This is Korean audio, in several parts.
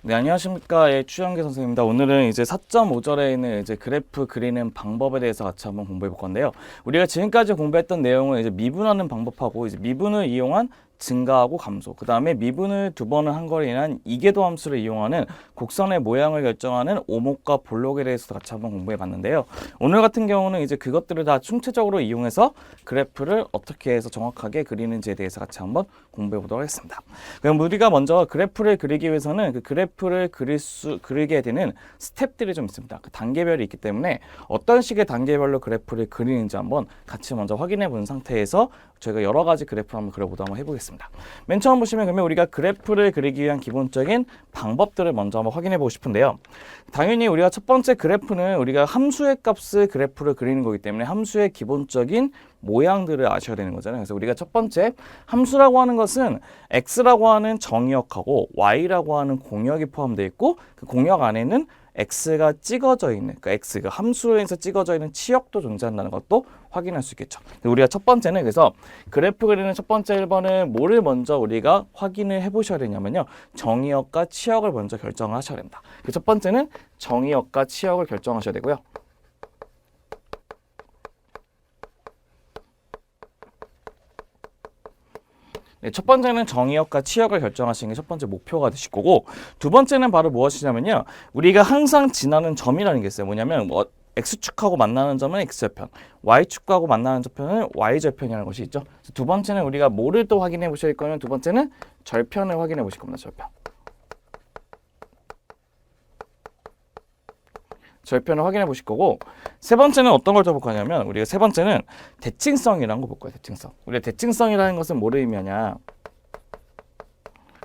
네, 안녕하십니까. 예, 추영계 선생님입니다. 오늘은 이제 4.5절에 있는 이제 그래프 그리는 방법에 대해서 같이 한번 공부해 볼 건데요. 우리가 지금까지 공부했던 내용은 이제 미분하는 방법하고 이제 미분을 이용한 증가하고 감소, 그 다음에 미분을 두 번을 한 거로 인한 이계도 함수를 이용하는 곡선의 모양을 결정하는 오목과 볼록에 대해서 같이 한번 공부해 봤는데요. 오늘 같은 경우는 이제 그것들을 다 총체적으로 이용해서 그래프를 어떻게 해서 정확하게 그리는지에 대해서 같이 한번 공부해 보도록 하겠습니다. 그럼 우리가 먼저 그래프를 그리기 위해서는 그 그래프를 그리게 되는 스텝들이 좀 있습니다. 그 단계별이 있기 때문에 어떤 식의 단계별로 그래프를 그리는지 한번 같이 먼저 확인해 본 상태에서 저희가 여러 가지 그래프를 한번 그려보도록 한번 해보겠습니다. 맨 처음 보시면 그러면 우리가 그래프를 그리기 위한 기본적인 방법들을 먼저 한번 확인해 보고 싶은데요. 당연히 우리가 첫 번째 그래프는 우리가 함수의 값을 그래프를 그리는 거기 때문에 함수의 기본적인 모양들을 아셔야 되는 거잖아요. 그래서 우리가 첫 번째 함수라고 하는 것은 x라고 하는 정의역하고 y라고 하는 공역이 포함되어 있고 그 공역 안에는 x가 찍어져 있는, 그러니까 x가 함수에서 찍어져 있는 치역도 존재한다는 것도 확인할 수 있겠죠. 우리가 첫 번째는 그래서 그래프 그리는 첫 번째 1번은 뭐를 먼저 우리가 확인을 해보셔야 되냐면요. 정의역과 치역을 먼저 결정하셔야 됩니다. 그 첫 번째는 정의역과 치역을 결정하셔야 되고요. 네, 첫 번째는 정의역과 치역을 결정하시는 게 첫 번째 목표가 되실 거고, 두 번째는 바로 무엇이냐면요. 우리가 항상 지나는 점이라는 게 있어요. 뭐냐면 X축하고 만나는 점은 X절편, Y축하고 만나는 절편은 Y절편이라는 것이 있죠. 두 번째는 우리가 뭐를 또 확인해 보실 거면 두 번째는 절편을 확인해 보실 겁니다. 절편. 절편을 확인해 보실 거고, 세 번째는 어떤 걸 더 볼 거냐면 우리가 세 번째는 대칭성이라는 거 볼 거예요. 대칭성. 우리가 대칭성이라는 것은 뭐를 의미하냐?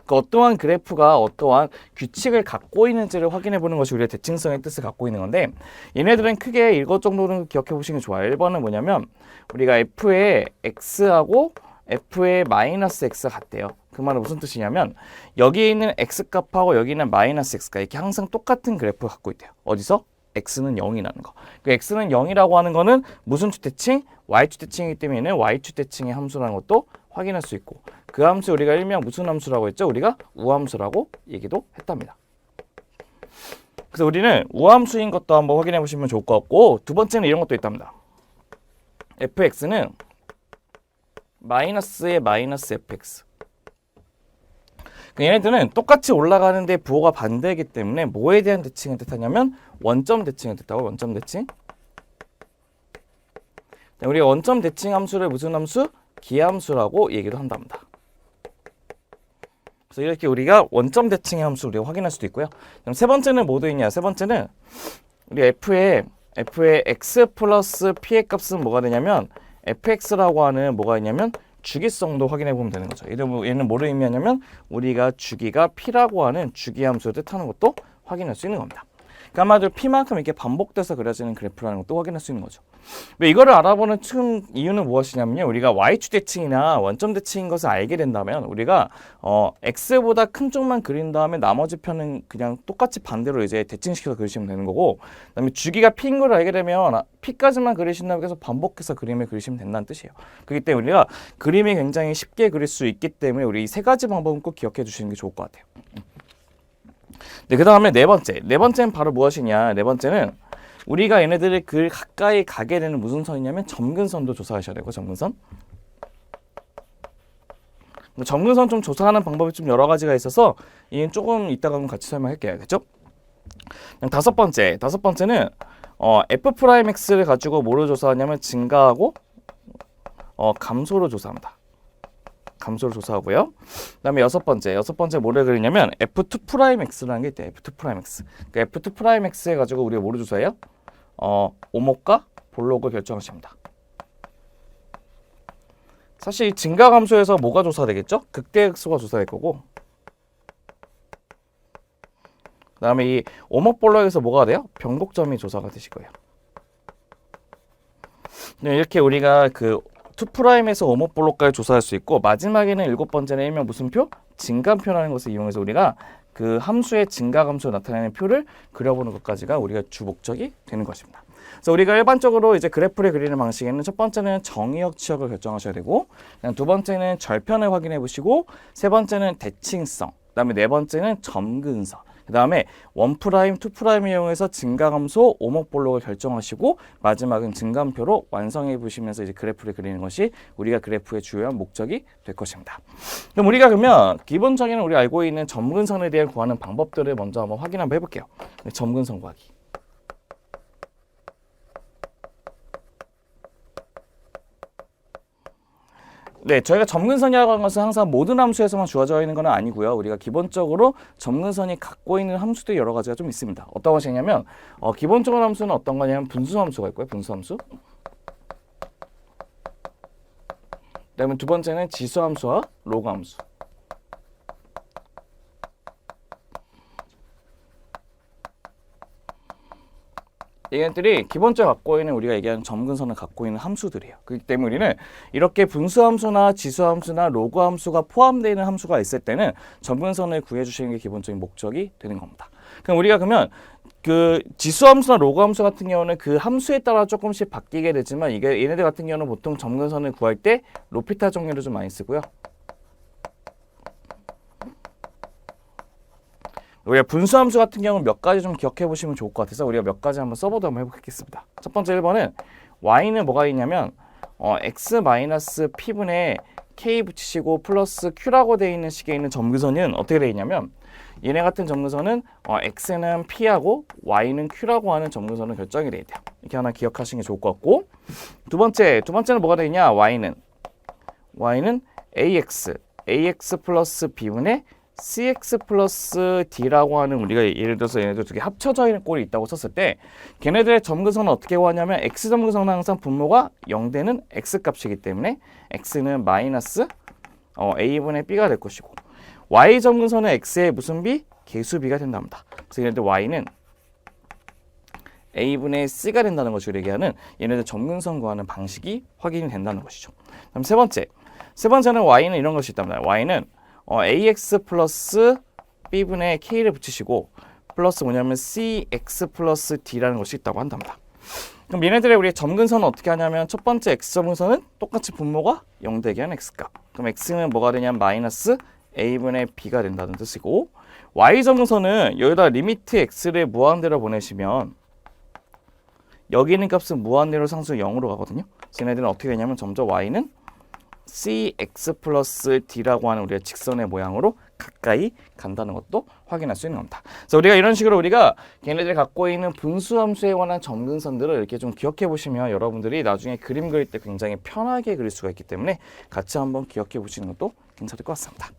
그 어떠한 그래프가 어떠한 규칙을 갖고 있는지를 확인해 보는 것이 우리가 대칭성의 뜻을 갖고 있는 건데, 얘네들은 크게 이것 정도는 기억해 보시는 게 좋아요. 1번은 뭐냐면 우리가 f의 x하고 f의 마이너스 x가 같대요. 그 말은 무슨 뜻이냐면 여기에 있는 x값하고 여기 있는 마이너스 x가 이렇게 항상 똑같은 그래프를 갖고 있대요. 어디서? x는 0이라는 거. 그 x는 0이라고 하는 거는 무슨 추대칭? y추대칭이기 때문에 y추대칭의 함수라는 것도 확인할 수 있고, 그 함수 우리가 일명 무슨 함수라고 했죠? 우리가 우함수라고 얘기도 했답니다. 그래서 우리는 우함수인 것도 한번 확인해 보시면 좋을 것 같고, 두 번째는 이런 것도 있답니다. fx는 마이너스의 마이너스 fx. 얘네들은 똑같이 올라가는데 부호가 반대이기 때문에 뭐에 대한 대칭을 뜻하냐면 원점 대칭을 뜻하고, 원점 대칭. 우리가 원점 대칭 함수를 무슨 함수? 기함수라고 얘기도 한답니다. 그래서 이렇게 우리가 원점 대칭의 함수를 우리가 확인할 수도 있고요. 그럼 세 번째는 뭐 되어 있냐? 세 번째는 우리 f의 x 플러스 p의 값은 뭐가 되냐면 fx라고 하는 뭐가 있냐면 주기성도 확인해 보면 되는 거죠. 얘는 뭐를 의미하냐면 우리가 주기가 p라고 하는 주기함수를 뜻하는 것도 확인할 수 있는 겁니다. 그러니까 아마도 p만큼 이렇게 반복돼서 그려지는 그래프라는 것도 확인할 수 있는 거죠. 이거를 알아보는 큰 이유는 무엇이냐면요. 우리가 y축 대칭이나 원점 대칭인 것을 알게 된다면 우리가 x보다 큰 쪽만 그린 다음에 나머지 편은 그냥 똑같이 반대로 이제 대칭시켜서 그리시면 되는 거고, 그다음에 주기가 p인 걸 알게 되면 p까지만 그리신다고 해서 반복해서 그림을 그리시면 된다는 뜻이에요. 그렇기 때문에 우리가 그림이 굉장히 쉽게 그릴 수 있기 때문에 우리 이 세 가지 방법은 꼭 기억해 주시는 게 좋을 것 같아요. 네, 그 다음에 네 번째는 바로 무엇이냐? 네 번째는 우리가 얘네들을 그 가까이 가게 되는 무슨 선이냐면 점근선도 조사하셔야 되고, 점근선. 점근선 좀 조사하는 방법이 좀 여러 가지가 있어서 이건 조금 이따가 같이 설명할게요. 알겠죠? 다섯 번째는 f'x를 가지고 뭐로 조사하냐면 증가하고 감소로 조사합니다. 감소를 조사하고요. 그다음에 여섯 번째 뭐를 그리냐면 f2'x라는 게 있대요. f2'x. 그 f2'x 해가지고 우리가 뭐를 조사해요? 오목과 볼록을 결정하십니다. 사실 이 증가 감소에서 뭐가 조사되겠죠? 극대극소가 조사될 거고, 그다음에 이 오목 볼록에서 뭐가 돼요? 변곡점이 조사가 되실 거예요. 이렇게 우리가 그 2'에서 오목 볼록까지 조사할 수 있고, 마지막에는 일곱 번째는 일명 무슨 표? 증감표라는 것을 이용해서 우리가 그 함수의 증가 감소를 나타내는 표를 그려보는 것까지가 우리가 주 목적이 되는 것입니다. 그래서 우리가 일반적으로 이제 그래프를 그리는 방식에는 첫 번째는 정의역 치역을 결정하셔야 되고, 두 번째는 절편을 확인해 보시고, 세 번째는 대칭성, 그다음에 네 번째는 점근선. 그 다음에 1', 2'을 이용해서 증가함수 오목볼록을 결정하시고 마지막은 증감표로 완성해 보시면서 이제 그래프를 그리는 것이 우리가 그래프의 주요한 목적이 될 것입니다. 그럼 우리가 그러면 기본적인 우리 알고 있는 점근선에 대해 구하는 방법들을 먼저 한번 확인 한번 해볼게요. 점근선 구하기. 네, 저희가 점근선이라고 하는 것은 항상 모든 함수에서만 주어져 있는 건 아니고요. 우리가 기본적으로 점근선이 갖고 있는 함수들이 여러 가지가 좀 있습니다. 어떤 것이냐면 기본적인 함수는 어떤 거냐면 분수 함수가 있고요. 분수 함수. 그다음에 두 번째는 지수 함수와 로그 함수. 얘네들이 기본적으로 갖고 있는 우리가 얘기하는 점근선을 갖고 있는 함수들이에요. 그렇기 때문에 우리는 이렇게 분수함수나 지수함수나 로그함수가 포함되어 있는 함수가 있을 때는 점근선을 구해주시는 게 기본적인 목적이 되는 겁니다. 그럼 우리가 그러면 그 지수함수나 로그함수 같은 경우는 그 함수에 따라 조금씩 바뀌게 되지만 이게 얘네들 같은 경우는 보통 점근선을 구할 때 로피탈 정리를 좀 많이 쓰고요. 우리가 분수함수 같은 경우는 몇 가지 좀 기억해 보시면 좋을 것 같아서 우리가 몇 가지 한번 써보도록 한번 해보겠습니다. 첫 번째 1번은 y는 뭐가 있냐면 x-p분의 k 붙이시고 플러스 q라고 되어 있는 식에 있는 점근선은 어떻게 되어 있냐면 얘네 같은 점근선은 x는 p하고 y는 q라고 하는 점근선은 결정이 되어 있대요. 이렇게 하나 기억하시는 게 좋을 것 같고 두 번째는 뭐가 되어 있냐 y는 ax 플러스 b분의 cx 플러스 d라고 하는 우리가 예를 들어서 얘네들 두 개 합쳐져 있는 꼴이 있다고 썼을 때 걔네들의 점근선은 어떻게 구하냐면 x 점근선은 항상 분모가 0되는 x 값이기 때문에 x는 마이너스 a분의 b가 될 것이고 y 점근선은 x의 무슨 b? 개수 b가 된답니다. 그래서 얘네들 y는 a분의 c가 된다는 것을 얘기하는 얘네들 점근선 구하는 방식이 확인이 된다는 것이죠. 그럼 세 번째는 y는 이런 것이 있답니다. y는 ax 플러스 b분의 k를 붙이시고 플러스 뭐냐면 cx 플러스 d라는 것이 있다고 한답니다. 그럼 얘네들의 우리 점근선은 어떻게 하냐면 첫 번째 x 점근선은 똑같이 분모가 0 되게 하는 x값. 그럼 x는 뭐가 되냐면 마이너스 a분의 b가 된다는 뜻이고 y 점근선은 여기다 리미트 x를 무한대로 보내시면 여기 있는 값은 무한대로 상수 0으로 가거든요. 그래서 얘네들은 어떻게 되냐면 점점 y는 cx 플러스 d라고 하는 우리의 직선의 모양으로 가까이 간다는 것도 확인할 수 있는 겁니다. 그래서 우리가 이런 식으로 우리가 걔네들이 갖고 있는 분수함수에 관한 점근선들을 이렇게 좀 기억해 보시면 여러분들이 나중에 그림 그릴 때 굉장히 편하게 그릴 수가 있기 때문에 같이 한번 기억해 보시는 것도 괜찮을 것 같습니다.